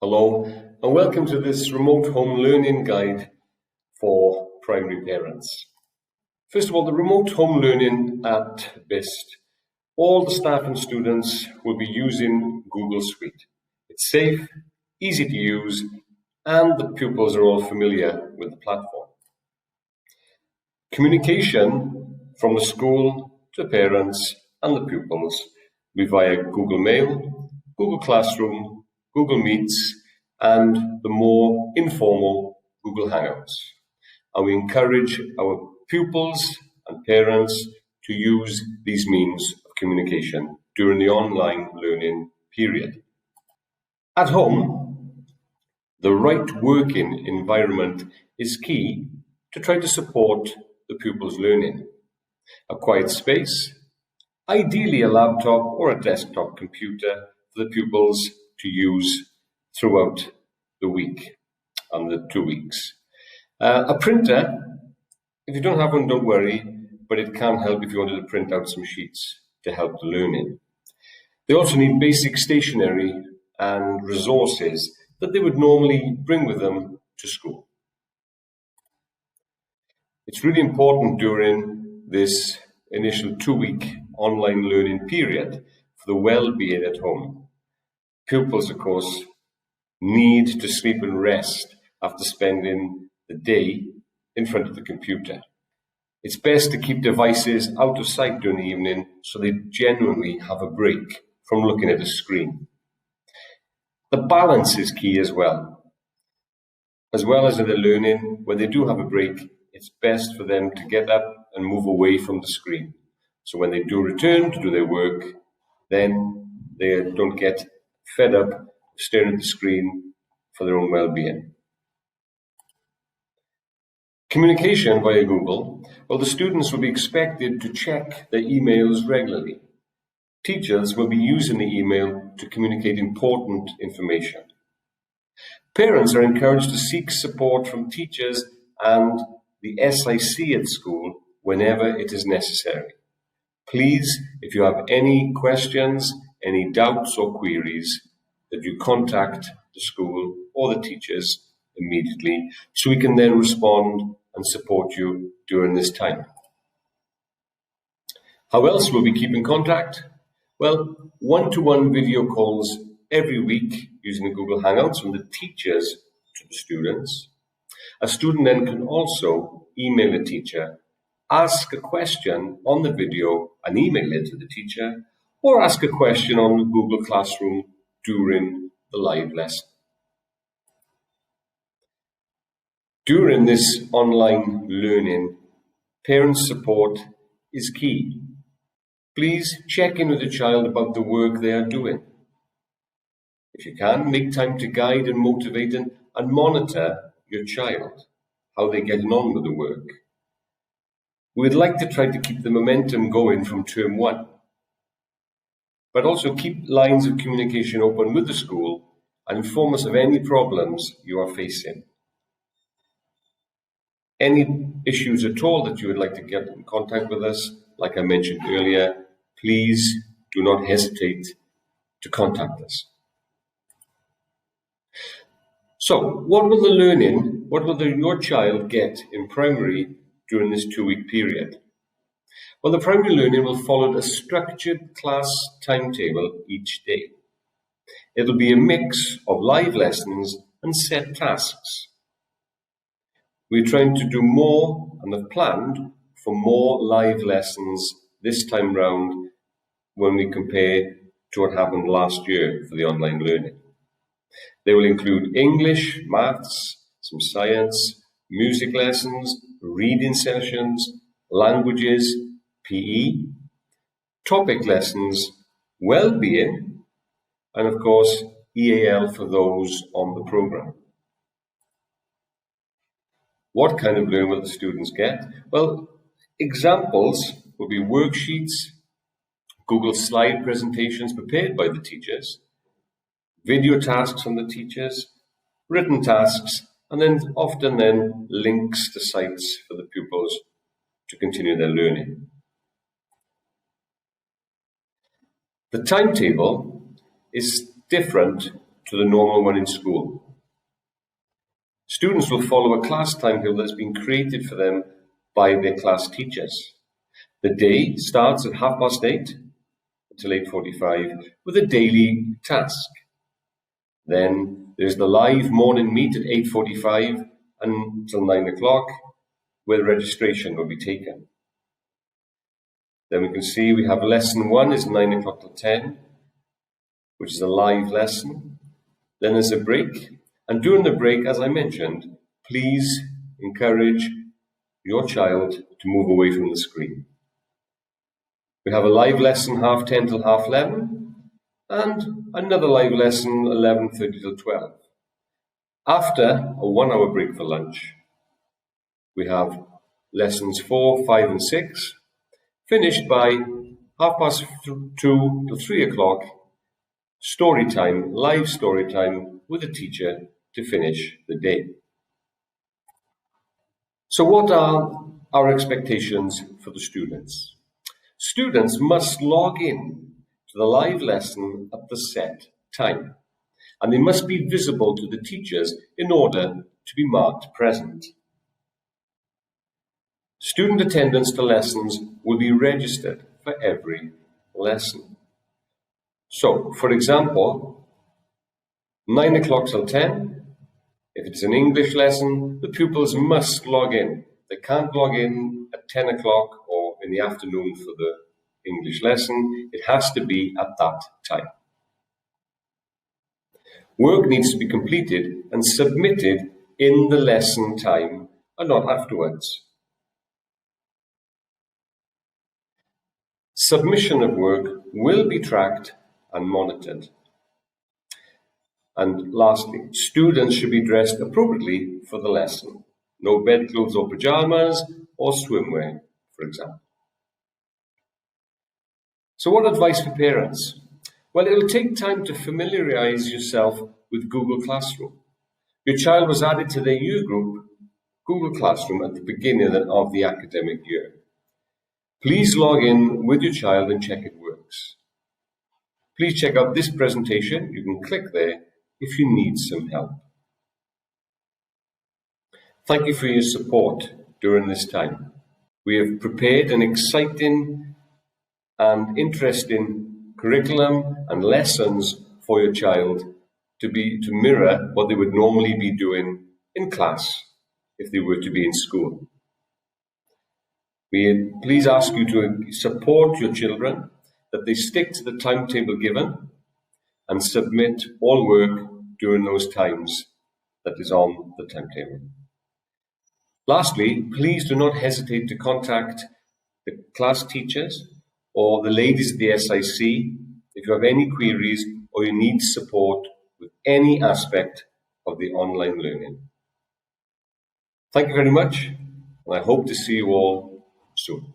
Hello and welcome to this remote home learning guide for primary parents. First of all, the remote home learning at BIST. All the staff and students will be using Google Suite. It's safe, easy to use, and the pupils are all familiar with the platform. Communication from the school to parents and the pupils will be via Google Mail, Google Classroom, Google Meets, and the more informal Google Hangouts. And we encourage our pupils and parents to use these means of communication during the online learning period. At home, the right working environment is key to try to support the pupils' learning. A quiet space, ideally a laptop or a desktop computer for the pupils to use throughout the week and the 2 weeks. A printer, if you don't have one, don't worry, but it can help if you wanted to print out some sheets to help the learning. They also need basic stationery and resources that they would normally bring with them to school. It's really important during this initial 2-week online learning period for the well-being at home. Pupils, of course, need to sleep and rest after spending the day in front of the computer. It's best to keep devices out of sight during the evening so they genuinely have a break from looking at a screen. The balance is key as well. As well as in the learning, when they do have a break, it's best for them to get up and move away from the screen. So when they do return to do their work, then they don't get fed up staring at the screen for their own well-being. Communication via Google. Well, the students will be expected to check their emails regularly. Teachers will be using the email to communicate important information. Parents are encouraged to seek support from teachers and the SIC at school whenever it is necessary. Please, if you have any questions, any doubts or queries, that you contact the school or the teachers immediately so we can then respond and support you during this time. How else will we keep in contact? Well, one-to-one video calls every week using the Google Hangouts from the teachers to the students. A student then can also email a teacher, ask a question on the video and email it to the teacher, or ask a question on Google Classroom during the live lesson. During this online learning, parent support is key. Please check in with the child about the work they are doing. If you can, make time to guide and motivate and monitor your child, how they're getting on with the work. We'd like to try to keep the momentum going from term 1, but also keep lines of communication open with the school and inform us of any problems you are facing. Any issues at all that you would like to get in contact with us, like I mentioned earlier, please do not hesitate to contact us. So, what will your child get in primary during this 2-week period? Well, the primary learning will follow a structured class timetable each day. It'll be a mix of live lessons and set tasks. We're trying to do more and have planned for more live lessons this time round when we compare to what happened last year for the online learning. They will include English, maths, some science, music lessons, reading sessions, languages, PE, topic lessons, well-being, and of course EAL for those on the program. What kind of learning will the students get? Well, examples will be worksheets, Google slide presentations prepared by the teachers, video tasks from the teachers, written tasks, and then often links to sites for the pupils to continue their learning. The timetable is different to the normal one in school. Students will follow a class timetable that's been created for them by their class teachers. The day starts at 8:30 until 8:45 with a daily task. Then there's the live morning meet at 8:45 until 9 o'clock, where registration will be taken. Then we can see we have lesson 1 is 9 o'clock till 10, which is a live lesson. Then there's a break. And during the break, as I mentioned, please encourage your child to move away from the screen. We have a live lesson 10:30 till 11:30, and another live lesson 11:30 till 12. After a 1-hour break for lunch, we have lessons 4, 5, and 6, finished by 2:30 till 3 o'clock, story time, live story time with a teacher to finish the day. So what are our expectations for the students? Students must log in to the live lesson at the set time, and they must be visible to the teachers in order to be marked present. Student attendance to lessons will be registered for every lesson. So, for example, 9 o'clock till 10, if it's an English lesson, the pupils must log in. They can't log in at 10 o'clock or in the afternoon for the English lesson. It has to be at that time. Work needs to be completed and submitted in the lesson time and not afterwards. Submission of work will be tracked and monitored. And lastly, students should be dressed appropriately for the lesson. No bedclothes or pajamas or swimwear, for example. So what advice for parents? Well, it will take time to familiarize yourself with Google Classroom. Your child was added to their year group, Google Classroom, at the beginning of the academic year. Please log in with your child and check it works. Please check out this presentation. You can click there if you need some help. Thank you for your support during this time. We have prepared an exciting and interesting curriculum and lessons for your child to mirror what they would normally be doing in class if they were to be in school. We please ask you to support your children, that they stick to the timetable given and submit all work during those times that is on the timetable. Lastly, please do not hesitate to contact the class teachers or the ladies at the SIC if you have any queries or you need support with any aspect of the online learning. Thank you very much, and I hope to see you all soon.